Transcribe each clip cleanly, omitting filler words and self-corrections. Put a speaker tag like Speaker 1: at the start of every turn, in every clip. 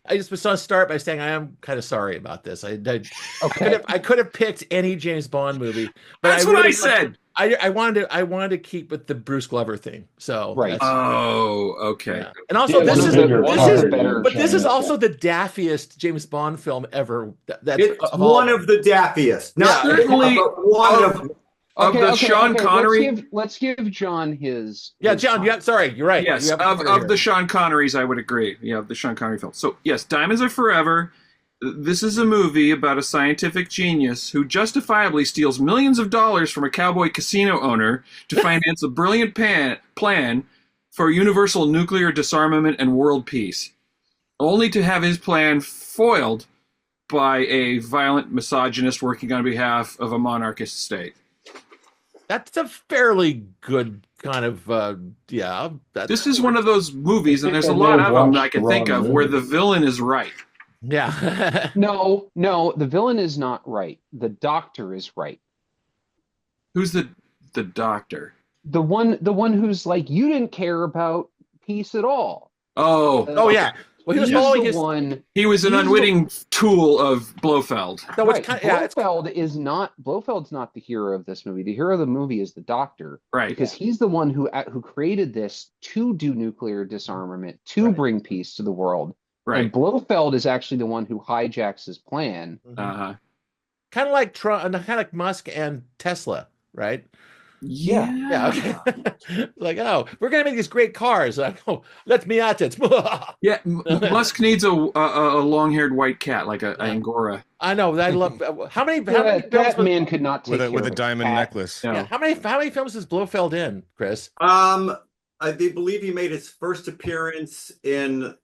Speaker 1: I just was going to start by saying I am kind of sorry about this.
Speaker 2: Okay.
Speaker 1: I could have picked any James Bond movie, but
Speaker 3: That's what I said.
Speaker 1: I wanted to keep with the Bruce Glover thing. So
Speaker 2: Right.
Speaker 3: Oh, okay.
Speaker 1: yeah. And also
Speaker 4: Yeah,
Speaker 1: this is also the daffiest James Bond film ever. That's
Speaker 5: It's one of the daffiest. Not
Speaker 3: certainly
Speaker 5: one of
Speaker 3: the Sean Connery.
Speaker 2: Let's give John his.
Speaker 1: Yeah,
Speaker 2: his
Speaker 1: John.
Speaker 2: time.
Speaker 1: Yeah, sorry, you're right.
Speaker 3: Yes, of the Sean Connerys, I would agree. Yeah, the Sean Connery film. So yes, Diamonds Are Forever. This is a movie about a scientific genius who justifiably steals millions of dollars from a cowboy casino owner to finance a brilliant plan for universal nuclear disarmament and world peace, only to have his plan foiled by a violent misogynist working on behalf of a monarchist state.
Speaker 1: That's a fairly good kind of
Speaker 3: This is one of those movies, and there's a lot of them I can think of, where the villain is right.
Speaker 1: Yeah.
Speaker 2: No, the villain is not right. The doctor is right.
Speaker 3: Who's the doctor?
Speaker 2: The one who's like, you didn't care about peace at all.
Speaker 3: Oh,
Speaker 1: yeah. Well, he was following his
Speaker 2: one.
Speaker 3: He was an unwitting tool of Blofeld.
Speaker 1: So
Speaker 2: Right. Blofeld's not the hero of this movie. The hero of the movie is the doctor,
Speaker 3: right?
Speaker 2: Because he's the one who created this to do nuclear disarmament, to bring peace to the world.
Speaker 3: Right.
Speaker 2: And Blofeld is actually the one who hijacks his plan.
Speaker 3: Uh-huh.
Speaker 1: Kind of like Trump, kind of like Musk and Tesla, right?
Speaker 3: Yeah.
Speaker 1: Okay. Like, oh, we're gonna make these great cars. Like, oh, let me at it.
Speaker 3: Yeah, Musk needs a long-haired white cat, like a Angora.
Speaker 1: I know. I love how many
Speaker 2: that man could not take
Speaker 6: with a diamond necklace.
Speaker 1: Yeah. How many films has Blofeld in, Chris?
Speaker 5: I believe he made his first appearance in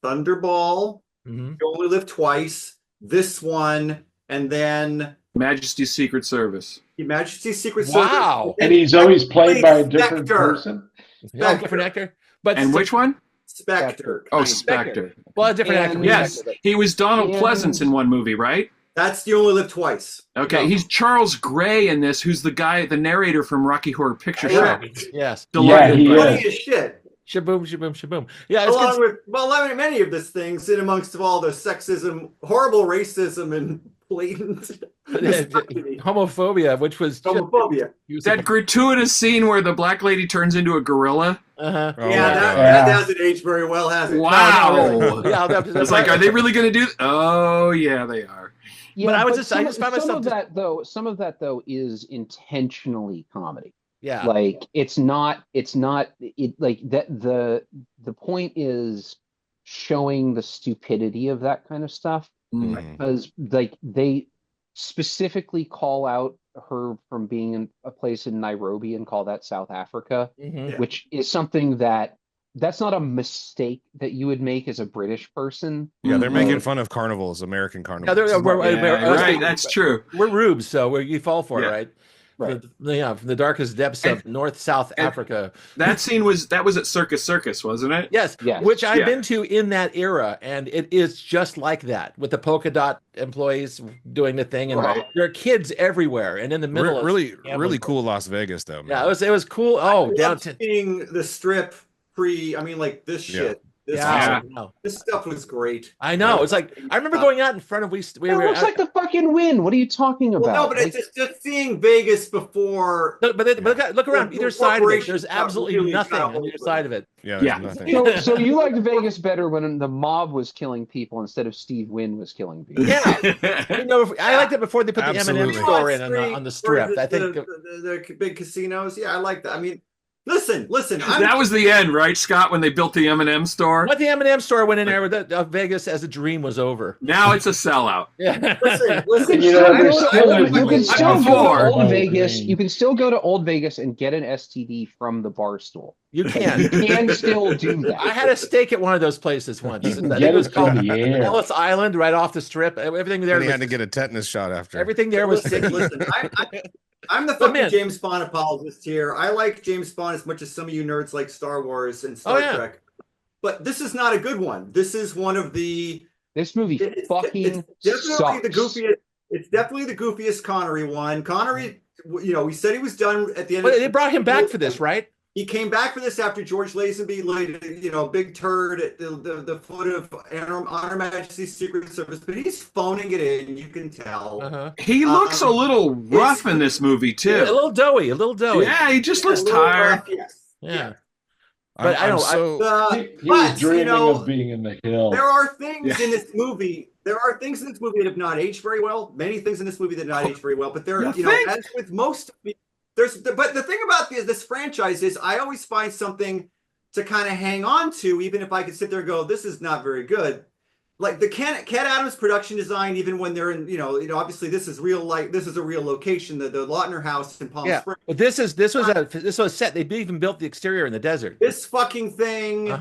Speaker 5: Thunderball.
Speaker 1: Mm-hmm.
Speaker 5: You Only Live Twice. This one, and then
Speaker 3: Majesty's Secret Service.
Speaker 5: Majesty's Secret Service.
Speaker 1: Wow.
Speaker 4: And he's always played by a different person.
Speaker 1: Yeah, different actor. But
Speaker 3: which one?
Speaker 5: Spectre.
Speaker 3: Oh, Spectre.
Speaker 1: Well, a different actor.
Speaker 3: Yes, he was Donald Pleasance in one movie, right?
Speaker 5: That's You Only Live Twice.
Speaker 3: Okay,
Speaker 5: No.
Speaker 3: he's Charles Gray in this, who's the narrator from Rocky Horror Picture Show.
Speaker 1: Yes.
Speaker 3: Delighted
Speaker 4: he
Speaker 3: by
Speaker 5: Funny
Speaker 3: it.
Speaker 5: as shit.
Speaker 1: Shaboom, shaboom, shaboom. Yeah, it's
Speaker 5: Along with, I mean, many of these things, in amongst of all the sexism, horrible racism, and blatant
Speaker 1: homophobia, which was
Speaker 5: homophobia.
Speaker 3: That gratuitous scene where the black lady turns into a gorilla.
Speaker 1: Uh-huh.
Speaker 6: Oh,
Speaker 5: Yeah, that hasn't aged very well, has it?
Speaker 3: Wow.
Speaker 1: Yeah,
Speaker 3: It's like, are they really going to do? Oh, yeah, they are.
Speaker 2: Yeah,
Speaker 1: But I
Speaker 2: just
Speaker 1: found myself
Speaker 2: some of that though is intentionally comedy.
Speaker 1: Yeah.
Speaker 2: Like it's not like that the point is showing the stupidity of that kind of stuff, because like they specifically call out her from being in a place in Nairobi and call that South Africa, which is something that's not a mistake that you would make as a British person.
Speaker 6: Yeah, they're making fun of carnivals, American carnivals.
Speaker 3: Right, that's true.
Speaker 1: We're rubes, so you fall for it, right?
Speaker 2: Right.
Speaker 1: From the darkest depths of South Africa.
Speaker 3: That scene was at Circus, wasn't it?
Speaker 1: Yes.
Speaker 2: Yes.
Speaker 1: Which I've been to in that era, and it is just like that, with the polka dot employees doing the thing, and there are kids everywhere, and in the middle,
Speaker 6: really cool Las Vegas though. Man.
Speaker 1: Yeah, it was cool. Oh, downtown.
Speaker 5: Seeing the strip like this shit. This stuff was great.
Speaker 1: I know. It's like I remember going out in front of
Speaker 2: It looks like the fucking wind. What are you talking about?
Speaker 5: Well, no, but it's just seeing Vegas before.
Speaker 1: But look around either side of it. There's absolutely nothing on either side of it.
Speaker 6: Yeah. Nothing.
Speaker 2: So you liked Vegas better when the mob was killing people instead of Steve Wynn was killing people.
Speaker 1: Yeah, I liked it before they put the M&M store in on the strip. I think
Speaker 5: the big casinos. Yeah, I like that. I mean, listen.
Speaker 3: That was the end, right, Scott? When they built the M&M store.
Speaker 1: But the M&M store went in there with Vegas as a dream was over.
Speaker 3: Now it's a sellout.
Speaker 1: Yeah.
Speaker 5: Listen.
Speaker 2: You can still go to Old Vegas. You can still go to Old Vegas and get an STD from the bar stool.
Speaker 1: You can.
Speaker 2: You can still do that.
Speaker 1: I had a steak at one of those places once. I think
Speaker 4: Get
Speaker 1: it was
Speaker 4: it
Speaker 1: called
Speaker 4: from the air.
Speaker 1: Ellis Island, right off the strip. Everything there.
Speaker 6: And he had to get a tetanus shot after.
Speaker 1: Everything there was sticky.
Speaker 5: Listen. I'm the fucking James Bond apologist here. I like James Bond as much as some of you nerds like Star Wars and Star Trek. But this is not a good one. This is one of the.
Speaker 2: This movie
Speaker 5: it's
Speaker 2: fucking
Speaker 5: definitely
Speaker 2: sucks.
Speaker 5: the goofiest. It's definitely the goofiest Connery one. Connery, we said he was done at the end.
Speaker 1: But they brought him back for this, right?
Speaker 5: He came back for this after George Lazenby laid, big turd at the foot of Honor Majesty's Secret Service, but he's phoning it in. You can tell.
Speaker 3: He looks a little rough in this movie too.
Speaker 1: Yeah, a little doughy.
Speaker 3: Yeah, he just looks tired.
Speaker 5: Rough, yes. Yeah.
Speaker 1: But I don't.
Speaker 4: He was dreaming of being in the hill.
Speaker 5: There are things in this movie. There are things in this movie that have not aged very well. Many things in this movie that have not aged very well. But there, as with most. But the thing about this franchise is I always find something to kind of hang on to, even if I could sit there and go, this is not very good. Like the Cat Adams production design, even when they're in, obviously this is real, like this is a real location, the Lautner house in Palm Springs.
Speaker 1: But this was a set. They even built the exterior in the desert.
Speaker 5: This fucking thing.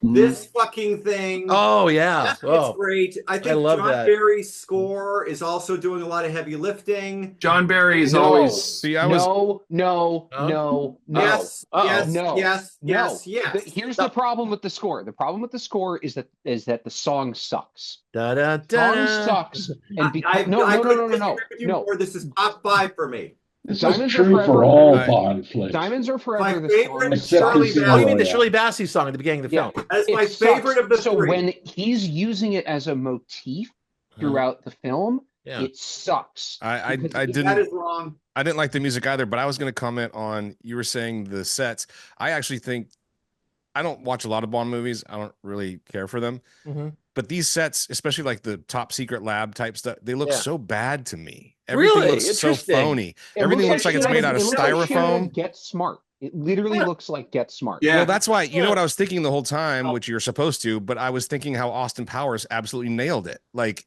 Speaker 5: This fucking thing.
Speaker 1: Oh yeah,
Speaker 5: it's great. I think
Speaker 1: love
Speaker 5: John
Speaker 1: that.
Speaker 5: Barry's score is also doing a lot of heavy lifting.
Speaker 3: John Barry is always.
Speaker 2: See, no.
Speaker 5: Yes.
Speaker 2: Here's the problem with the score. The problem with the score is that the song sucks.
Speaker 1: The
Speaker 2: song sucks. And no.
Speaker 5: This is top 5 for me.
Speaker 4: This is true for all Bond flicks.
Speaker 2: Diamonds Are Forever.
Speaker 5: My favorite is
Speaker 4: Shirley
Speaker 5: Shirley
Speaker 1: Oh, you mean the Shirley Bassey song at the beginning of the film?
Speaker 5: That's my favorite of the
Speaker 2: so
Speaker 5: three.
Speaker 2: When he's using it as a motif throughout the film, it sucks.
Speaker 6: I
Speaker 5: That
Speaker 6: didn't.
Speaker 5: is wrong.
Speaker 6: I didn't like the music either, but I was going to comment on, you were saying the sets. I actually think, I don't watch a lot of Bond movies. I don't really care for them. But these sets, especially like the top secret lab type stuff, they look so bad to me. Everything looks so phony. Everything looks like it's made out of styrofoam.
Speaker 2: Get Smart. It literally looks like Get Smart.
Speaker 6: Yeah, well, that's why, you know what I was thinking the whole time, which you're supposed to, but I was thinking how Austin Powers absolutely nailed it. Like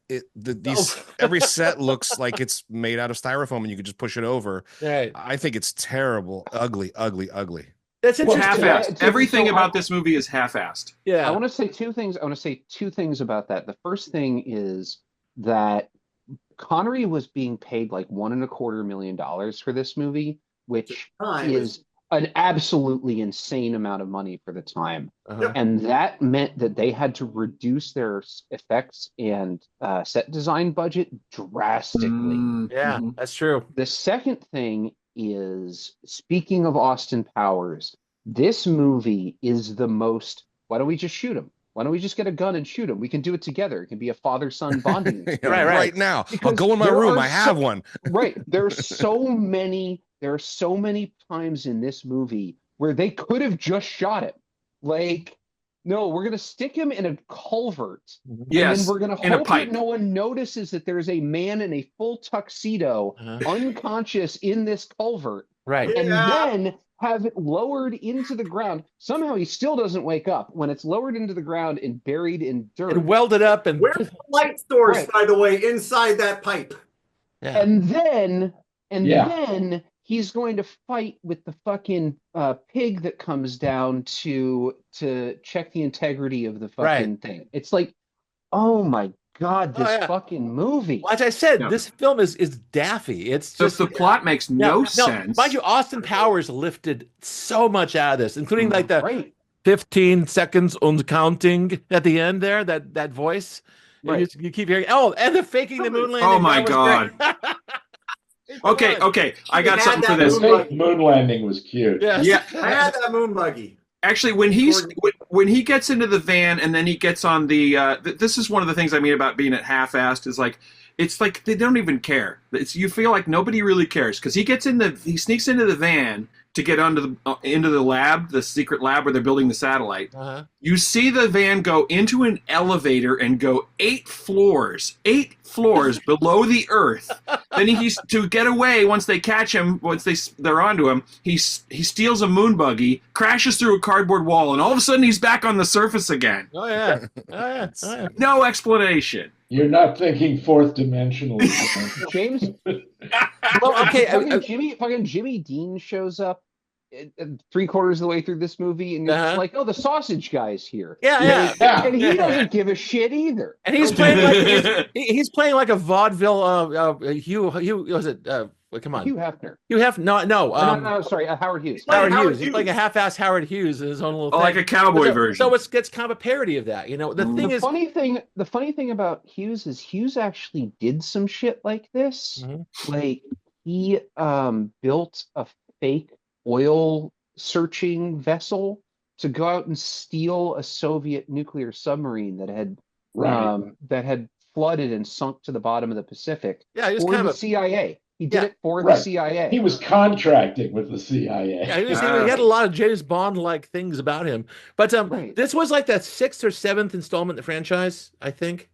Speaker 6: every set looks like it's made out of styrofoam and you could just push it over.
Speaker 1: Right.
Speaker 6: I think it's terrible, ugly.
Speaker 1: That's interesting.
Speaker 3: Half-assed. Everything about this movie is half-assed.
Speaker 1: Yeah.
Speaker 2: I want to say two things about that. The first thing is that Connery was being paid like $1.25 million for this movie, which is an absolutely insane amount of money for the time. And that meant that they had to reduce their effects and set design budget drastically.
Speaker 1: Yeah, that's true.
Speaker 2: The second thing is, speaking of Austin Powers, this movie is the most, why don't we just shoot him? Why don't we just get a gun and shoot him? We can do it together. It can be a father-son bonding.
Speaker 6: right now. Because I'll go in my room. I have one.
Speaker 2: Right. There are so many times in this movie where they could have just shot him. Like, no, we're going to stick him in a culvert.
Speaker 3: Yes,
Speaker 2: and then we're going to hope that no one notices that there's a man in a full tuxedo unconscious in this culvert.
Speaker 1: Right.
Speaker 2: And then have it lowered into the ground. Somehow he still doesn't wake up when it's lowered into the ground and buried in dirt.
Speaker 1: And welded up. And
Speaker 5: where's the light source, by the way, inside that pipe?
Speaker 1: Yeah.
Speaker 2: And then he's going to fight with the fucking pig that comes down to check the integrity of the fucking thing. It's like, oh my God, this fucking movie.
Speaker 1: Like I said, this film is daffy. It's just
Speaker 3: the plot makes no sense.
Speaker 1: Mind you, Austin Powers lifted so much out of this, including like the 15 seconds and counting at the end there, that voice. You keep hearing, and the faking the moon landing.
Speaker 3: Oh my God. Okay. I got something for this.
Speaker 4: Moon landing was cute.
Speaker 5: Yeah, I had that moon buggy.
Speaker 3: Actually, when he gets into the van and then he gets on the, this is one of the things I mean about being at half-assed is like, it's like they don't even care. You feel like nobody really cares because he sneaks into the van to get into the lab, the secret lab where they're building the satellite. You see the van go into an elevator and go 8 floors below the earth. Then he's to get away once they catch him. Once they're onto him, he steals a moon buggy, crashes through a cardboard wall, and all of a sudden he's back on the surface again. No explanation.
Speaker 4: You're not thinking fourth dimensionally,
Speaker 2: James.
Speaker 1: Well, okay.
Speaker 2: Fucking Jimmy Dean shows up 3/4 of the way through this movie, and you're like, "Oh, the sausage guy's here." And he doesn't give a shit either.
Speaker 1: And he's playing he's playing like a vaudeville. Hugh was it? Come on,
Speaker 2: Hugh Hefner.
Speaker 1: No.
Speaker 2: Sorry, Howard Hughes.
Speaker 1: Howard Hughes. He's like a half-assed Howard Hughes in his own little thing.
Speaker 3: Like a cowboy version.
Speaker 1: So it's kind of a parody of that. The
Speaker 2: funny thing about Hughes is Hughes actually did some shit like this. Like he built a fake oil searching vessel to go out and steal a Soviet nuclear submarine that had flooded and sunk to the bottom of the Pacific
Speaker 1: Yeah, he was
Speaker 2: for
Speaker 1: kind
Speaker 2: the
Speaker 1: of a
Speaker 2: CIA. He did
Speaker 1: Yeah.
Speaker 2: it for the
Speaker 4: Right.
Speaker 2: CIA.
Speaker 4: He was contracting with the CIA.
Speaker 1: Yeah, he had a lot of James Bond-like things about him. But
Speaker 2: Right.
Speaker 1: this was like the 6th or 7th installment in the franchise, I think.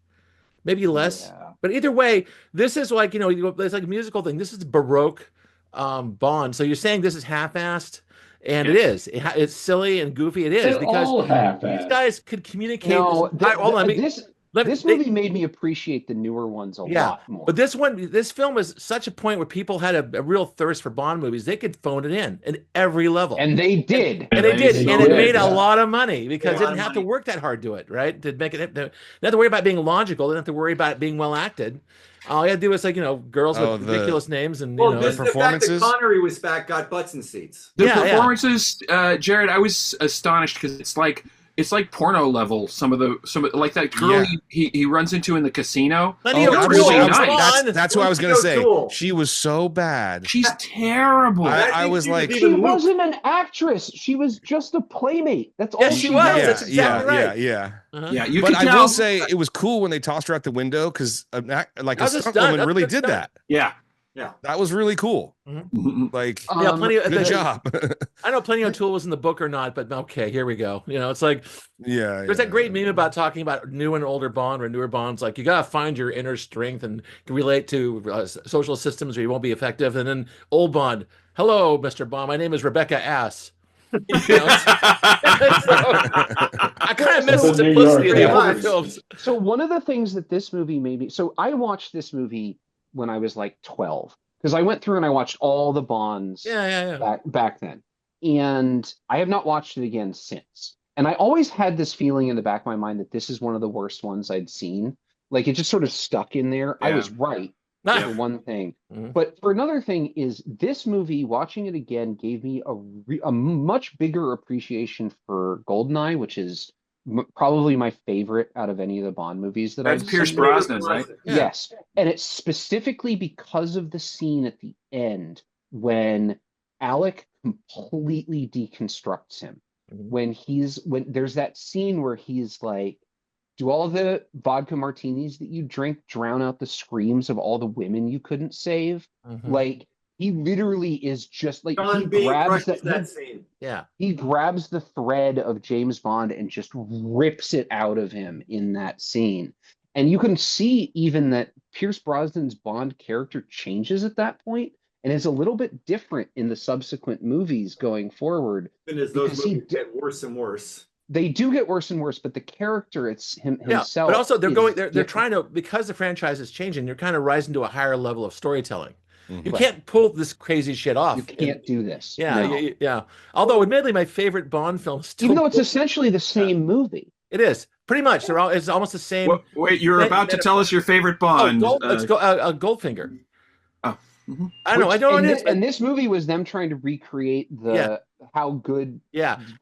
Speaker 1: Maybe less.
Speaker 2: Yeah.
Speaker 1: But either way, this is like, it's like a musical thing. This is Baroque Bond. So you're saying this is half-assed? And it is. It's silly and goofy. It is
Speaker 4: They're
Speaker 1: because
Speaker 4: all
Speaker 1: these
Speaker 4: half-assed.
Speaker 1: guys could communicate.
Speaker 2: No,
Speaker 1: Hold on,
Speaker 2: this movie made me appreciate the newer ones a lot more.
Speaker 1: But this film is such a point where people had a real thirst for Bond movies. They could phone it in at every level.
Speaker 2: And they did.
Speaker 1: And they did. And it made a
Speaker 4: yeah.
Speaker 1: lot of money because it didn't have to work that hard to it, right? To make it, they didn't have to worry about being logical. They didn't have to worry about it being well acted. All you had to do was girls with ridiculous names and
Speaker 5: just the fact that Connery was back got butts in seats.
Speaker 3: The performances, Jared, I was astonished because it's like porno level. Some of like that girl he runs into in the casino.
Speaker 6: That's what I was gonna say. She was so bad.
Speaker 3: She's terrible.
Speaker 6: I was like,
Speaker 2: she wasn't an actress. She was just a playmate. That's all she was.
Speaker 1: That's exactly right.
Speaker 6: Yeah.
Speaker 3: Yeah, you
Speaker 6: but
Speaker 3: can
Speaker 6: I
Speaker 3: tell.
Speaker 6: will say it was cool when they tossed her out the window because like a stunt woman really did that.
Speaker 3: Yeah.
Speaker 6: That was really cool. Like, good job.
Speaker 1: I know Plenty O'Toole was in the book or not, but okay, here we go. It's like, there's that great meme about talking about new and older Bond or newer Bonds. Like, you got to find your inner strength and relate to social systems or you won't be effective. And then old Bond, hello, Mr. Bond. My name is Rebecca Ass. I kind of miss the simplicity of the older films.
Speaker 2: So one of the things that this movie made me, so I watched this movie when I was like 12 because I went through and I watched all the Bonds back then, and I have not watched it again since. And I always had this feeling in the back of my mind that this is one of the worst ones I'd seen. Like it just sort of stuck in there. I was right for one thing, but for another thing is this movie, watching it again, gave me a much bigger appreciation for GoldenEye, which is probably my favorite out of any of the Bond movies that I've seen.
Speaker 3: That's Pierce Brosnan, right?
Speaker 2: Yes, and it's specifically because of the scene at the end when Alec completely deconstructs him. When there's that scene where he's like, do all the vodka martinis that you drink drown out the screams of all the women you couldn't save? Like, he literally is just like, he grabs that
Speaker 5: scene.
Speaker 1: Yeah.
Speaker 2: He grabs the thread of James Bond and just rips it out of him in that scene. And you can see even that Pierce Brosnan's Bond character changes at that point and is a little bit different in the subsequent movies going forward.
Speaker 5: And as those movies get worse and worse.
Speaker 2: They do get worse and worse, but the character, it's himself.
Speaker 1: But also they're trying to, because the franchise is changing, they're kind of rising to a higher level of storytelling. You can't pull this crazy shit off.
Speaker 2: You can't do this.
Speaker 1: Yeah. Although, admittedly, my favorite Bond film still...
Speaker 2: Even though it's essentially the same movie.
Speaker 1: It is. Pretty much. It's almost the same...
Speaker 3: Wait, you're about to tell us your favorite Bond.
Speaker 1: It's Goldfinger.
Speaker 3: Oh.
Speaker 1: I don't know. I don't know.
Speaker 2: And this movie was them trying to recreate how good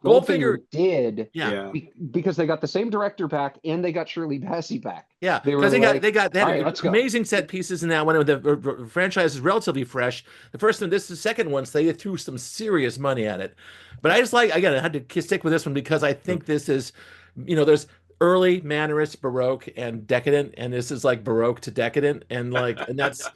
Speaker 1: Goldfinger
Speaker 2: did. Because they got the same director back and they got Shirley Bassey back.
Speaker 1: Yeah, because they had amazing set pieces in that one. The franchise is relatively fresh. The first one, the second one, so they threw some serious money at it. But I just I had to stick with this one because I think this is, there's early Mannerist, Baroque, and decadent, and this is like Baroque to decadent, and that's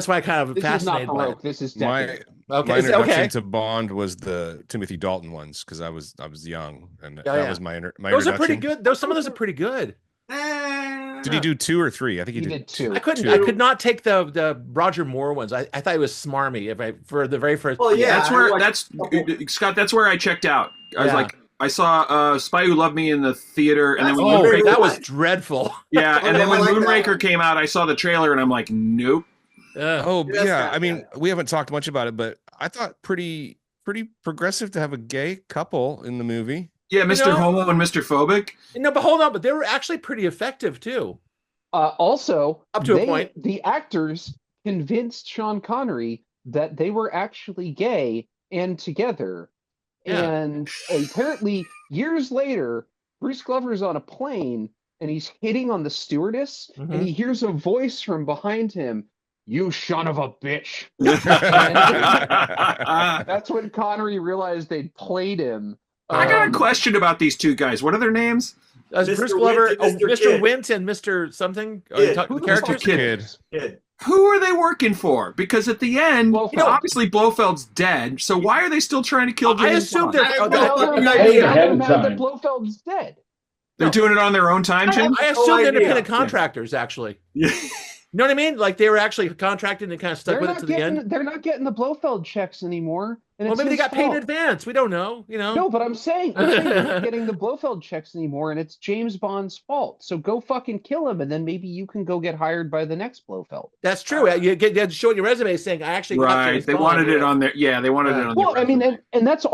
Speaker 1: why I kind of fascinated by it.
Speaker 2: This is decadent.
Speaker 6: My introduction to Bond was the Timothy Dalton ones because I was young, and that was my introduction.
Speaker 1: Those are pretty good. Some of those are pretty good.
Speaker 6: Did he do 2 or 3? I think he did 2.
Speaker 1: I could not take the Roger Moore ones. I thought it was smarmy for the very first.
Speaker 5: Oh yeah,
Speaker 3: Scott. That's where I checked out. I was like, I saw Spy Who Loved Me in the theater, and then
Speaker 1: that was dreadful.
Speaker 3: Yeah, and then when Moonraker came out, I saw the trailer, and I'm like, nope.
Speaker 6: I mean, we haven't talked much about it, but I thought pretty progressive to have a gay couple in the movie.
Speaker 3: Yeah, Mr. Homo and Mr. Phobic.
Speaker 1: No, but hold on, but they were actually pretty effective too.
Speaker 2: Also,
Speaker 1: up to a point,
Speaker 2: the actors convinced Sean Connery that they were actually gay and together. Yeah. And apparently, years later, Bruce Glover's on a plane and he's hitting on the stewardess, and he hears a voice from behind him. "You son of a bitch." That's when Connery realized they'd played him.
Speaker 3: I got a question about these two guys. What are their names?
Speaker 1: Bruce Glover, Mr. Wint and Mr. Something.
Speaker 2: Who
Speaker 1: The characters?
Speaker 3: Kid. Who are they working for? Because at the end, obviously Blofeld's dead. So why are they still trying to kill James
Speaker 1: I assume
Speaker 3: Bond?
Speaker 2: they're mad that Blofeld's dead.
Speaker 3: They're doing it on their own time, Jim?
Speaker 1: I assume they're independent contractors, actually.
Speaker 3: Yeah.
Speaker 1: You know what I mean? Like they were actually contracted and kind of stuck with it to the end.
Speaker 2: They're not getting the Blofeld checks anymore. And
Speaker 1: Well, maybe they got paid in advance. We don't know.
Speaker 2: No, but I'm saying they're not getting the Blofeld checks anymore, and it's James Bond's fault. So go fucking kill him, and then maybe you can go get hired by the next Blofeld.
Speaker 1: That's true. You get showing your resume saying I actually got James
Speaker 3: Bond. Wanted it on there. Yeah, they wanted it on.
Speaker 2: Well, I mean, and that's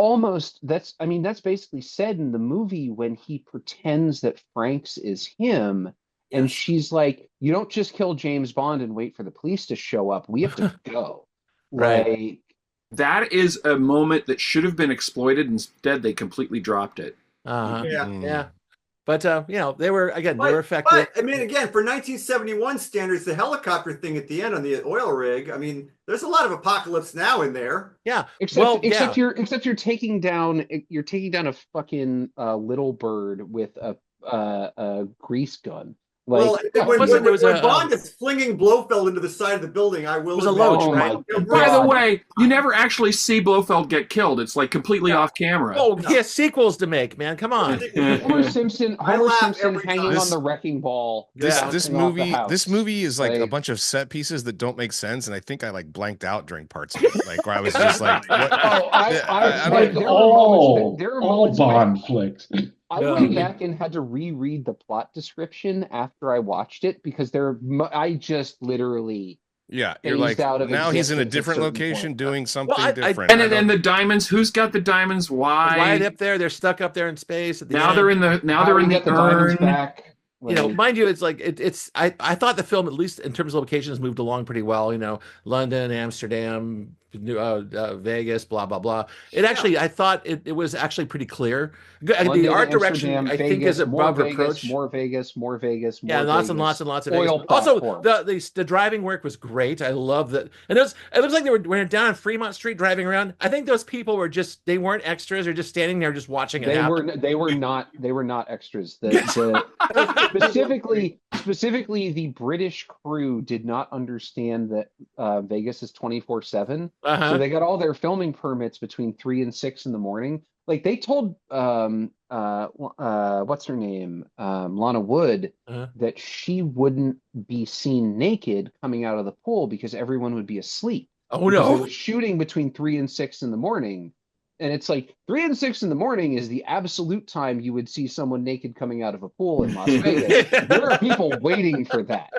Speaker 2: basically said in the movie when he pretends that Franks is him. And she's like, you don't just kill James Bond and wait for the police to show up. We have to go.
Speaker 1: Right.
Speaker 3: That is a moment that should have been exploited. Instead, they completely dropped it.
Speaker 1: Yeah. But, they were effective.
Speaker 5: But, I mean, again, for 1971 standards, the helicopter thing at the end on the oil rig, I mean, there's a lot of apocalypse now in there.
Speaker 1: Yeah.
Speaker 2: Except you're taking down a fucking little bird with a grease gun.
Speaker 5: When Bond is flinging Blofeld into the side of the building, I will.
Speaker 1: It was a loach, right?
Speaker 3: By the way, you never actually see Blofeld get killed. It's like completely off camera.
Speaker 1: Oh, he has sequels to make, man. Come on.
Speaker 2: Homer Simpson hanging on the wrecking ball.
Speaker 6: This movie is like a bunch of set pieces that don't make sense, and I think I like blanked out during parts of it, like where I was just like, what?
Speaker 4: all Bond flicks.
Speaker 2: I went back and had to reread the plot description after I watched it because I just literally
Speaker 6: you're like now he's in a different location doing something different.
Speaker 3: And the diamonds. Who's got the diamonds? Why?
Speaker 1: Right up there, they're stuck up there in space.
Speaker 3: They're in the urn.
Speaker 2: Back.
Speaker 1: Mind you, it's like I thought the film, at least in terms of locations, moved along pretty well. London, Amsterdam, Vegas, blah blah blah. I thought it was actually pretty clear.
Speaker 2: London,
Speaker 1: the art direction,
Speaker 2: Amsterdam,
Speaker 1: I think, is above reproach.
Speaker 2: More Vegas.
Speaker 1: Yeah, lots and lots of Vegas. Also, the driving work was great. I love that. And it looks like they were down on Fremont Street driving around. I think those people were they weren't extras. They're just standing there, just watching it happen.
Speaker 2: They were not extras. Specifically, the British crew did not understand that Vegas is 24/7. So they got all their filming permits between 3 and 6 in the morning. Like they told what's her name, Lana Wood, that she wouldn't be seen naked coming out of the pool because everyone would be asleep.
Speaker 1: Oh no!
Speaker 2: They were shooting between 3 and 6 in the morning. And it's like 3 and 6 in the morning is the absolute time you would see someone naked coming out of a pool in Las Vegas. There are people waiting for that.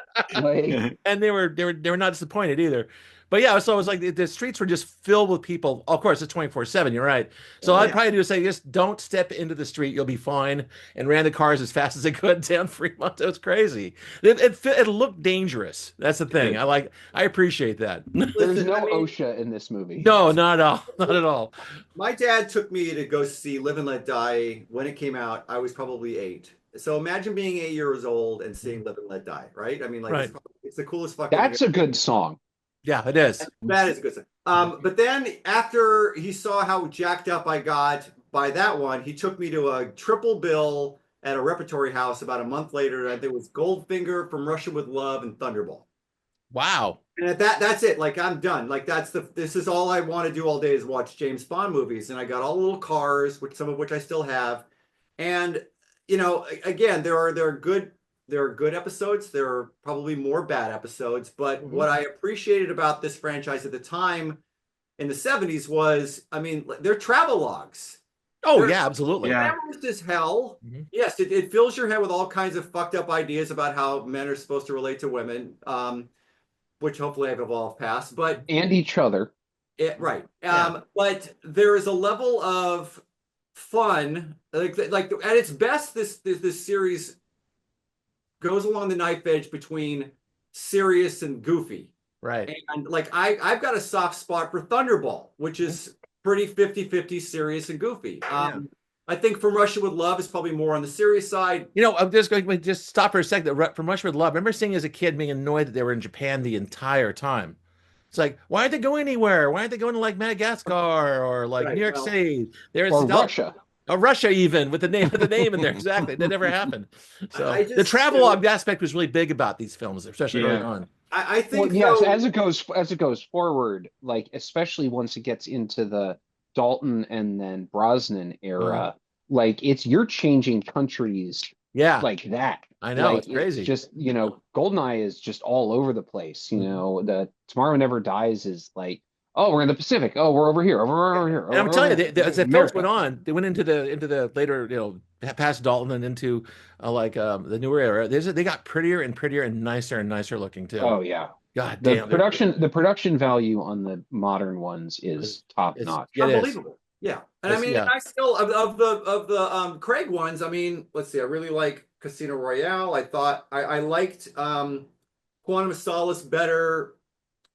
Speaker 1: And they were not disappointed either. But yeah, so it was like the streets were just filled with people. Of course, it's 24/7. You're right. So I'd probably do say just don't step into the street. You'll be fine. And ran the cars as fast as they could down Fremont. It was crazy. It looked dangerous. That's the thing. I appreciate that.
Speaker 2: There's no OSHA in this movie.
Speaker 1: No, not at all. Not at all.
Speaker 5: My dad took me to go see Live and Let Die when it came out. I was probably 8. So imagine being 8 years old and seeing Live and Let Die, right? I mean, it's the coolest fucking.
Speaker 2: That's a good song.
Speaker 1: Yeah, it is.
Speaker 5: That is a good song. But then after he saw how jacked up I got by that one, he took me to a triple bill at a repertory house about a month later. There was Goldfinger, From Russia with Love, and Thunderball.
Speaker 1: Wow.
Speaker 5: And at that's it. Like I'm done. Like this is all I want to do all day is watch James Bond movies. And I got all the little cars, some of which I still have. And again, there are good episodes. There are probably more bad episodes. But what I appreciated about this franchise at the time in the 70s was, I mean, they're travel logs.
Speaker 1: Yeah, absolutely.
Speaker 5: Glamorous as hell. Yes, it fills your head with all kinds of fucked up ideas about how men are supposed to relate to women, which hopefully I've evolved past.
Speaker 2: And each other.
Speaker 5: Right. But there is a level of fun, like at its best, this series goes along the knife edge between serious and goofy.
Speaker 1: Right.
Speaker 5: And I've got a soft spot for Thunderball, which is pretty 50-50 serious and goofy. I think From Russia with Love is probably more on the serious side.
Speaker 1: You know, I'm just going to just stop for a second. From Russia with Love. I remember seeing as a kid being annoyed that they were in Japan the entire time. It's like, why aren't they going anywhere? Why aren't they going to like Madagascar or like
Speaker 5: Right,
Speaker 1: New York
Speaker 5: well,
Speaker 1: City? There's
Speaker 2: Or Russia.
Speaker 1: or Russia even with the name in there. Exactly. That never happened. So
Speaker 5: I
Speaker 1: the
Speaker 5: just,
Speaker 1: travelogue aspect was really big about these films, especially early
Speaker 3: Yeah.
Speaker 1: on.
Speaker 5: I think
Speaker 2: Well, yes,
Speaker 5: though,
Speaker 2: as it goes forward, like especially once it gets into the Dalton and then Brosnan era, like you're changing countries
Speaker 1: Yeah,
Speaker 2: like that.
Speaker 1: I know,
Speaker 2: Like
Speaker 1: it's crazy.
Speaker 2: just, you know, Goldeneye is just all over the place. You know, the Tomorrow Never Dies is like, oh, we're in the Pacific. Oh, we're over here, over here.
Speaker 1: And I'm telling you, as the films
Speaker 2: America.
Speaker 1: went on, they went into the later, past Dalton and into the newer era. They got prettier and nicer looking too.
Speaker 2: Oh yeah.
Speaker 1: God
Speaker 2: The
Speaker 1: damn,
Speaker 2: production value on the modern ones is top notch.
Speaker 1: it is.
Speaker 5: unbelievable. Yeah, and I mean,
Speaker 1: yeah.
Speaker 5: I still of the Craig ones. I mean, let's see. I really like Casino Royale. I thought I liked Quantum of Solace better.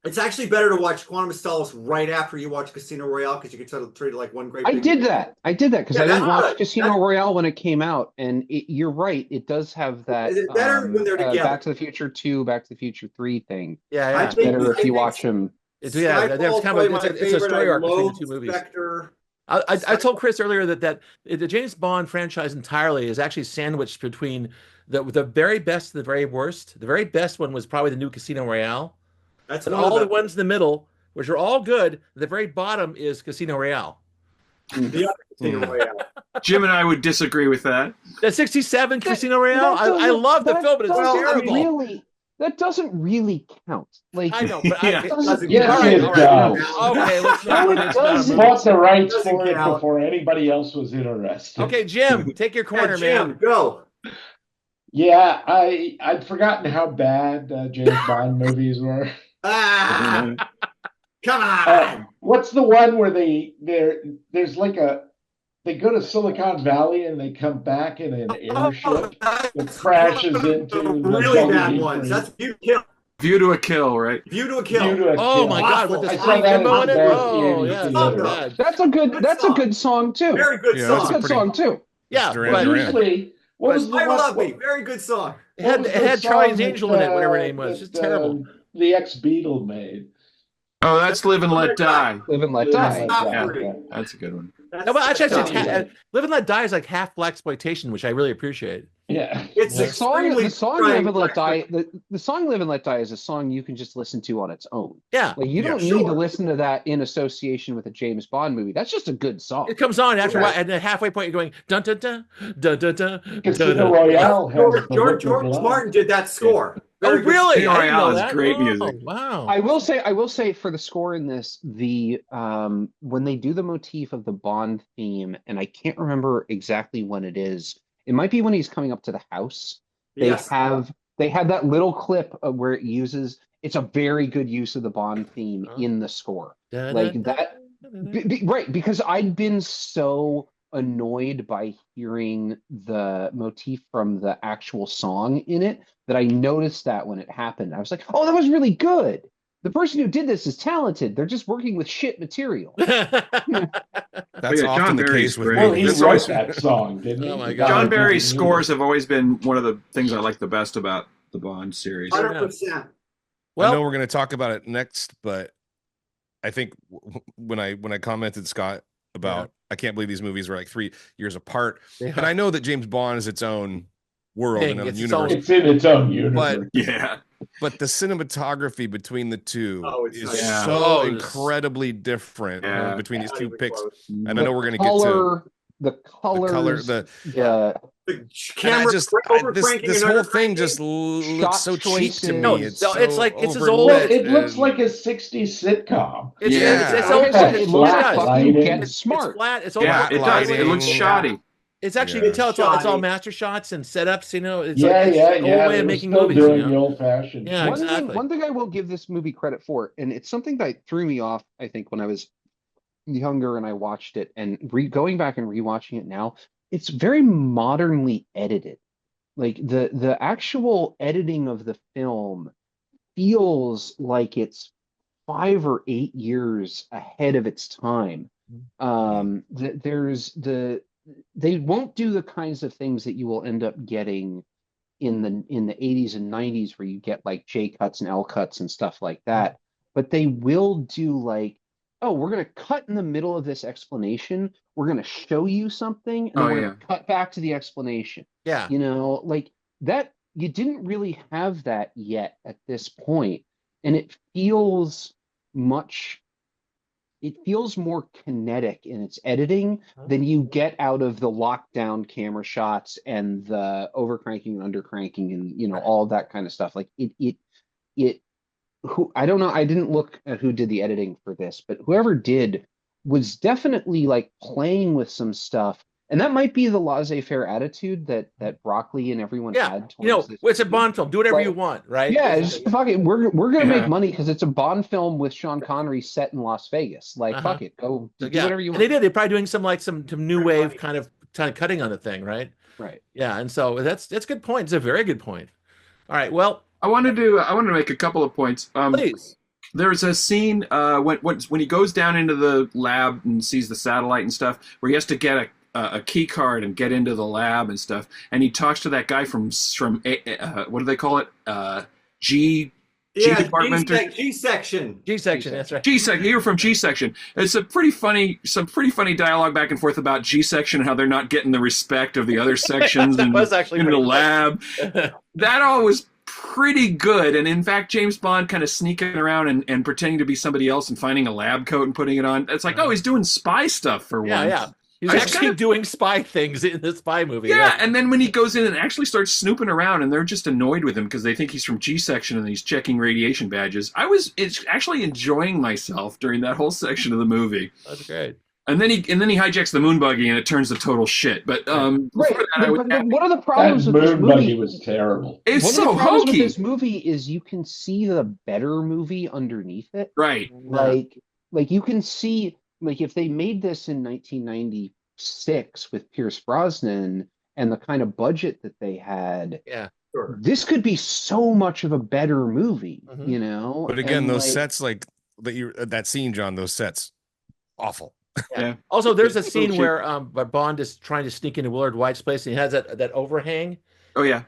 Speaker 5: It's actually better to watch Quantum of Solace right after you watch Casino Royale because you can sort of treat it like one great.
Speaker 2: I did that because
Speaker 5: Yeah,
Speaker 2: I didn't
Speaker 5: that's
Speaker 2: watch
Speaker 5: good.
Speaker 2: Casino Royale when it came out, and you're right. It does have that
Speaker 5: Is it better when they're together?
Speaker 2: Back to the Future 2, Back to the Future 3 thing.
Speaker 1: Yeah,
Speaker 2: It's better if you watch them.
Speaker 1: It's
Speaker 5: Skyfall's
Speaker 1: kind of
Speaker 5: probably my
Speaker 1: it's a
Speaker 5: favorite.
Speaker 1: story
Speaker 5: I
Speaker 1: arc between the
Speaker 5: loathe
Speaker 1: two movies.
Speaker 5: Spectre.
Speaker 1: I told Chris earlier that the James Bond franchise entirely is actually sandwiched between the very best and the very worst. The very best one was probably the new Casino Royale.
Speaker 5: That's
Speaker 1: And
Speaker 5: one of
Speaker 1: all the ones in the middle, which are all good. The very bottom is Casino Royale.
Speaker 5: the other Casino Royale.
Speaker 3: Jim and I would disagree with that.
Speaker 1: The 67 Casino Royale, I love the film, but it's terrible.
Speaker 2: That doesn't really count. Like
Speaker 1: I know, but
Speaker 3: Yeah.
Speaker 5: It doesn't
Speaker 4: Yes,
Speaker 5: count.
Speaker 4: it
Speaker 1: all
Speaker 4: does.
Speaker 1: Okay, let's
Speaker 2: No,
Speaker 1: not.
Speaker 2: it
Speaker 1: It's
Speaker 2: doesn't.
Speaker 1: not a movie.
Speaker 4: Bought the rights
Speaker 5: Doesn't
Speaker 4: for it
Speaker 5: count.
Speaker 4: before anybody else was interested.
Speaker 1: Okay, Jim, take your corner,
Speaker 5: Jim,
Speaker 1: man.
Speaker 5: go.
Speaker 4: Yeah, I'd forgotten how bad James Bond movies were.
Speaker 5: Ah, come on.
Speaker 4: What's the one where there's like they go to Silicon Valley and they come back in an airship that crashes into the
Speaker 5: really bad
Speaker 4: WD-40.
Speaker 5: ones. That's View to Kill.
Speaker 3: View to a Kill, right?
Speaker 5: View to a Kill.
Speaker 4: View to a
Speaker 1: Oh
Speaker 4: Kill.
Speaker 1: my God, with
Speaker 5: Awful.
Speaker 1: the
Speaker 4: I saw
Speaker 1: Steve
Speaker 4: that
Speaker 1: Kimbo in
Speaker 4: in
Speaker 1: it?
Speaker 4: the
Speaker 1: Oh,
Speaker 4: Bears
Speaker 1: yeah,
Speaker 4: theater.
Speaker 1: so bad.
Speaker 2: That's a good song too.
Speaker 5: Very good
Speaker 6: Yeah,
Speaker 5: song.
Speaker 6: that's
Speaker 2: That's a good song too.
Speaker 1: Yeah,
Speaker 6: Duran
Speaker 1: but
Speaker 6: Duran.
Speaker 4: Usually, what was the
Speaker 5: I
Speaker 4: one?
Speaker 5: love me. Very good song.
Speaker 1: it had,
Speaker 4: what was
Speaker 1: it
Speaker 4: the
Speaker 1: had Charlie's
Speaker 4: song
Speaker 1: Angel
Speaker 4: that,
Speaker 1: in it, whatever her name was. It's
Speaker 4: that,
Speaker 1: terrible.
Speaker 4: The ex-Beatle made.
Speaker 3: Oh, that's Live and Let Die.
Speaker 2: Live and Let
Speaker 5: That's
Speaker 2: Die.
Speaker 5: not
Speaker 3: Yeah.
Speaker 5: pretty.
Speaker 3: That's a good one.
Speaker 1: No, but actually,
Speaker 5: That's
Speaker 1: it's Live and Let Die is like half black exploitation, which I really appreciate.
Speaker 4: Yeah.
Speaker 5: It's
Speaker 2: The song
Speaker 5: extremely
Speaker 2: Live and Let Die,
Speaker 5: frank.
Speaker 2: the song Live and Let Die is a song you can just listen to on its own.
Speaker 1: Yeah,
Speaker 2: Like you don't need
Speaker 5: sure.
Speaker 2: to listen to that in association with a James Bond movie. That's just a good song.
Speaker 1: it comes on after
Speaker 5: Yeah.
Speaker 1: at the halfway point. You're going dun dun dun dun dun dun.
Speaker 4: Casino Royale has the
Speaker 5: George
Speaker 4: look of love.
Speaker 5: Martin did that score.
Speaker 1: Oh,
Speaker 5: Very good.
Speaker 1: really?
Speaker 3: Casino
Speaker 1: I didn't know
Speaker 3: Royale is
Speaker 1: that.
Speaker 3: great
Speaker 1: Oh,
Speaker 3: music.
Speaker 1: Wow.
Speaker 2: I will say for the score in this, the when they do the motif of the Bond theme, and I can't remember exactly when it is. It might be when he's coming up to the house. They
Speaker 5: Yes.
Speaker 2: have that little clip of where it uses. It's a very good use of the Bond theme in the score.
Speaker 1: Dun,
Speaker 2: Like
Speaker 1: dun,
Speaker 2: that,
Speaker 1: dun, dun, dun.
Speaker 2: right? Because I'd been so annoyed by hearing the motif from the actual song in it that I noticed that when it happened. I was like, oh, that was really good. The person who did this is talented. They're just working with shit material.
Speaker 6: That's
Speaker 3: yeah,
Speaker 6: often
Speaker 3: John
Speaker 6: the
Speaker 3: Barry's
Speaker 6: case with
Speaker 3: great.
Speaker 4: Well, he
Speaker 3: That's
Speaker 4: wrote
Speaker 3: always-
Speaker 4: that song, didn't he?
Speaker 1: Oh my
Speaker 4: The
Speaker 1: God.
Speaker 4: guy
Speaker 3: John
Speaker 4: who
Speaker 3: Barry's
Speaker 4: did the
Speaker 3: scores have always been one of the things I like the best about the Bond series.
Speaker 5: 100%.
Speaker 6: I know
Speaker 1: Well,
Speaker 6: we're going to talk about it next, but I think when I commented, Scott, about I can't believe these movies were like 3 years apart, and I know that James Bond is its own world
Speaker 1: Thing.
Speaker 6: and own
Speaker 1: It's its own-
Speaker 6: universe,
Speaker 4: It's in its own universe.
Speaker 3: Yeah.
Speaker 6: but the cinematography between the two
Speaker 5: Oh, it's
Speaker 6: is
Speaker 5: nice.
Speaker 3: Yeah.
Speaker 6: so
Speaker 1: Oh, it's-
Speaker 6: incredibly different
Speaker 3: Yeah.
Speaker 6: between these
Speaker 5: Not
Speaker 6: two
Speaker 5: even
Speaker 6: picks.
Speaker 5: close.
Speaker 6: And I know we're going to get to
Speaker 2: The
Speaker 6: the
Speaker 2: colors,
Speaker 6: color,
Speaker 2: the
Speaker 5: The
Speaker 6: and I
Speaker 5: camera
Speaker 6: just
Speaker 5: over
Speaker 6: this
Speaker 5: cranking
Speaker 6: this
Speaker 5: and
Speaker 6: whole
Speaker 5: under
Speaker 6: thing
Speaker 5: cranking.
Speaker 6: just looks so cheap to me.
Speaker 1: No,
Speaker 6: It's
Speaker 1: no,
Speaker 6: so
Speaker 1: it's like- it's as
Speaker 6: overlit
Speaker 1: old
Speaker 4: Well, it looks
Speaker 6: and-
Speaker 4: like a 60s sitcom.
Speaker 1: It's,
Speaker 3: Yeah.
Speaker 1: it's
Speaker 2: Like I
Speaker 1: old.
Speaker 2: said,
Speaker 1: It
Speaker 2: it
Speaker 1: looks
Speaker 2: looks
Speaker 1: does.
Speaker 2: fucking
Speaker 4: lighting.
Speaker 2: get
Speaker 1: It's
Speaker 2: smart.
Speaker 1: flat. It's all
Speaker 3: Yeah, it does. It looks
Speaker 1: lighting.
Speaker 3: shoddy.
Speaker 1: It's actually
Speaker 6: Yeah.
Speaker 1: you can tell it's all
Speaker 5: Shoddy.
Speaker 1: master shots and setups. You know, it's
Speaker 4: Yeah,
Speaker 1: like it's
Speaker 4: yeah,
Speaker 1: the old
Speaker 4: yeah.
Speaker 1: way
Speaker 4: They
Speaker 1: of
Speaker 4: were
Speaker 1: making
Speaker 4: still
Speaker 1: movies.
Speaker 4: doing
Speaker 1: You
Speaker 4: the
Speaker 1: know?
Speaker 4: old-fashioned.
Speaker 1: Yeah,
Speaker 4: thing.
Speaker 1: exactly.
Speaker 2: One thing I will give this movie credit for, and it's something that threw me off, I think, when I was younger and I watched it, and going back and rewatching it now, it's very modernly edited. Like the actual editing of the film feels like it's 5 or 8 years ahead of its time. There's they won't do the kinds of things that you will end up getting in the 80s and 90s where you get like J cuts and L cuts and stuff like that. But they will do like, oh, we're going to cut in the middle of this explanation. We're going to show you something, and then we're going to cut back to the explanation.
Speaker 1: Yeah.
Speaker 2: You know, like that, you didn't really have that yet at this point. And it feels more kinetic in its editing than you get out of the lockdown camera shots and the overcranking and undercranking and, you know, all of that kind of stuff. Like I don't know, I didn't look at who did the editing for this, but whoever did was definitely like playing with some stuff. And that might be the laissez-faire attitude that Broccoli and everyone had.
Speaker 1: You know, it's a Bond film. Do whatever you want, right?
Speaker 2: Yeah, it's fuck it. We're gonna make money because it's a Bond film with Sean Connery set in Las Vegas. Like, fuck it, go do whatever you want.
Speaker 1: And they did. They're probably doing some new wave kind of cutting on the thing, right?
Speaker 2: Right.
Speaker 1: Yeah, and so that's a good point. It's a very good point. All right. Well,
Speaker 3: I wanted to make a couple of points.
Speaker 1: Please.
Speaker 3: There's a scene when he goes down into the lab and sees the satellite and stuff, where he has to get a key card and get into the lab and stuff, and he talks to that guy from what do they call it? G department,
Speaker 5: G section.
Speaker 1: G section. That's right.
Speaker 3: G section. You're from G section. It's some pretty funny dialogue back and forth about G section and how they're not getting the respect of the other sections
Speaker 1: That was actually
Speaker 3: in the lab. That all was pretty good, and in fact, James Bond kind of sneaking around and pretending to be somebody else and finding a lab coat and putting it on. It's like, oh, he's doing spy stuff for once.
Speaker 1: Yeah. He's actually doing spy things in the spy movie.
Speaker 3: Yeah, and then when he goes in and actually starts snooping around, and they're just annoyed with him because they think he's from G section and he's checking radiation badges. I was actually enjoying myself during that whole section of the movie.
Speaker 1: That's great.
Speaker 3: And then he hijacks the moon buggy and it turns to total shit. But
Speaker 2: what are the problems with this movie?
Speaker 4: Moon buggy was terrible.
Speaker 3: It's so hokey.
Speaker 2: With this movie is you can see the better movie underneath it.
Speaker 3: Right.
Speaker 2: Like you can see. Like if they made this in 1996 with Pierce Brosnan and the kind of budget that they had, this could be so much of a better movie, you know.
Speaker 6: But again, those sets, like that scene, John, those sets, awful.
Speaker 1: Yeah. Also, there's a scene where Bond is trying to sneak into Willard White's place, and he has that overhang.
Speaker 3: Oh yeah,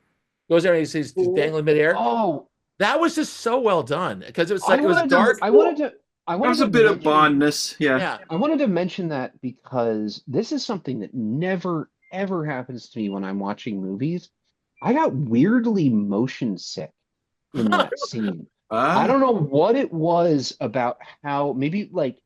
Speaker 1: goes there and he's dangling midair.
Speaker 2: Oh,
Speaker 1: that was just so well done because it was like it was dark.
Speaker 2: I wanted
Speaker 3: that was a bit of Bondness. Yeah.
Speaker 2: I wanted to mention that because this is something that never ever happens to me when I'm watching movies. I got weirdly motion sick in that scene. I don't know what it was about how maybe like.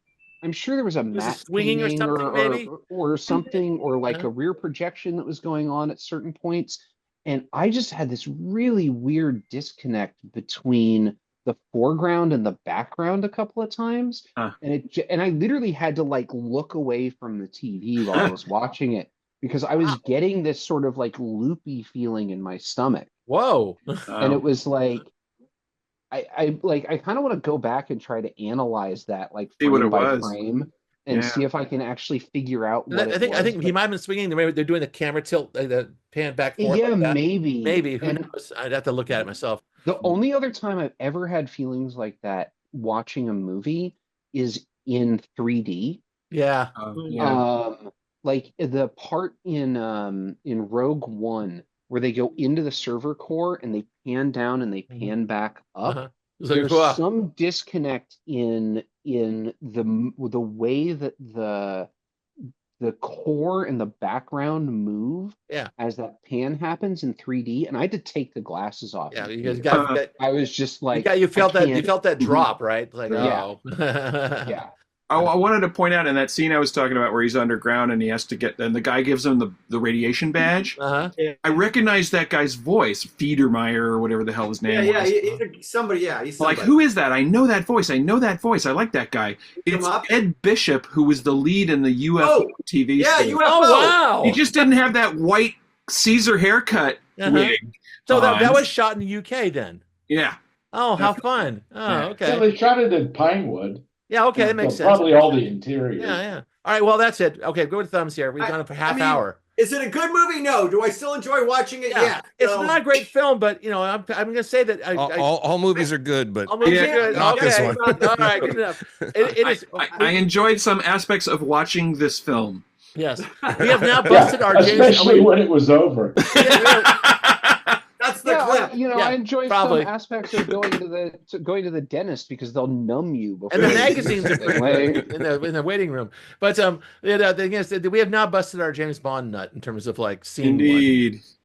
Speaker 2: I'm sure there was a matte
Speaker 1: swinging or something, maybe,
Speaker 2: or something, or like a rear projection that was going on at certain points, and I just had this really weird disconnect between the foreground and the background a couple of times, and I literally had to like look away from the TV while I was watching it because I was getting this sort of like loopy feeling in my stomach.
Speaker 1: Whoa!
Speaker 2: And it was like. I kind of want to go back and try to analyze that, like frame by frame, and see if I can actually figure out what
Speaker 1: I think he might have been swinging. They're doing the camera tilt, the pan back forth.
Speaker 2: Yeah, like maybe.
Speaker 1: Who knows? I'd have to look at it myself.
Speaker 2: The only other time I've ever had feelings like that watching a movie is in 3D.
Speaker 1: Yeah.
Speaker 2: Like the part in Rogue One where they go into the server core and they pan down and they pan back up. There's some disconnect in the way that the core and the background move as that pan happens in 3D, and I had to take the glasses off.
Speaker 1: Yeah, you
Speaker 2: I was just like,
Speaker 1: you felt that drop, right? Like,
Speaker 2: yeah.
Speaker 3: I wanted to point out in that scene I was talking about where he's underground and he has to get, and the guy gives him the radiation badge. I recognize that guy's voice, Fiedermeyer or whatever the hell his name was.
Speaker 5: He's somebody.
Speaker 3: Like, who is that? I know that voice. I like that guy. It's Ed Bishop, who was the lead in the UFO TV series.
Speaker 5: UFO. Oh, wow.
Speaker 3: He just didn't have that white Caesar haircut wig.
Speaker 1: So that was shot in the UK then?
Speaker 3: Yeah.
Speaker 1: Oh, how fun. Oh, okay.
Speaker 4: So they shot it in Pinewood.
Speaker 1: Yeah, okay, that makes sense.
Speaker 4: Probably all the interior.
Speaker 1: Yeah. All right, well, that's it. Okay, go with thumbs here. We've done it for half hour.
Speaker 5: Is it a good movie? No. Do I still enjoy watching it? Yeah.
Speaker 1: It's not a great film, but I'm going to say that
Speaker 6: all movies are good, but
Speaker 1: all movies are good.
Speaker 6: Not this one.
Speaker 1: All right, good enough.
Speaker 3: I enjoyed some aspects of watching this film.
Speaker 1: Yes, we have now busted our James.
Speaker 4: Especially when it was over.
Speaker 5: That's the clip.
Speaker 2: I enjoy some aspects of going to the dentist because they'll numb you before.
Speaker 1: And the magazines are
Speaker 2: like,
Speaker 1: in the waiting room. But the thing is, we have now busted our James Bond nut in terms of like scene.
Speaker 3: Indeed.